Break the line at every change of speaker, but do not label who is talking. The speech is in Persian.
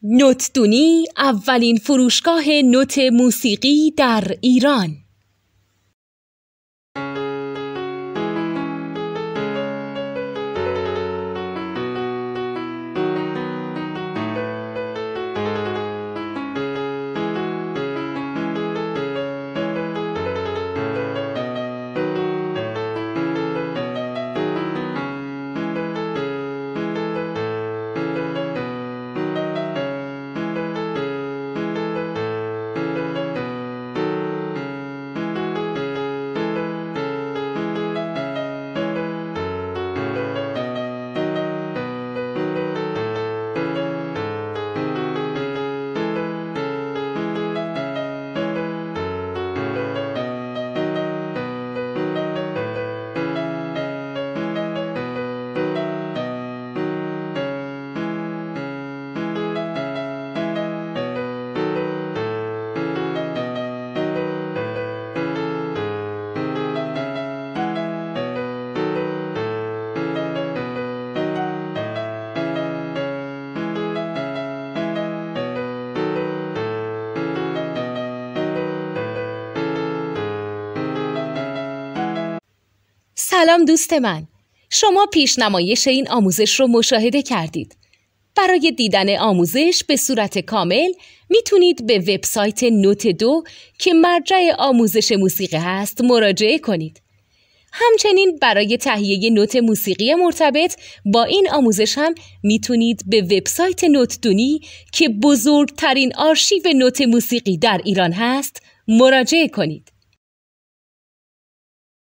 نوتدونی اولین فروشگاه نوت موسیقی در ایران. سلام دوست من، شما پیشنمایش این آموزش رو مشاهده کردید. برای دیدن آموزش به صورت کامل میتونید به وبسایت نوت 2 که مرجع آموزش موسیقی هست مراجعه کنید. همچنین برای تهیه نوت موسیقی مرتبط با این آموزش هم میتونید به وبسایت نوتدونی که بزرگترین آرشیو نوت موسیقی در ایران هست مراجعه کنید.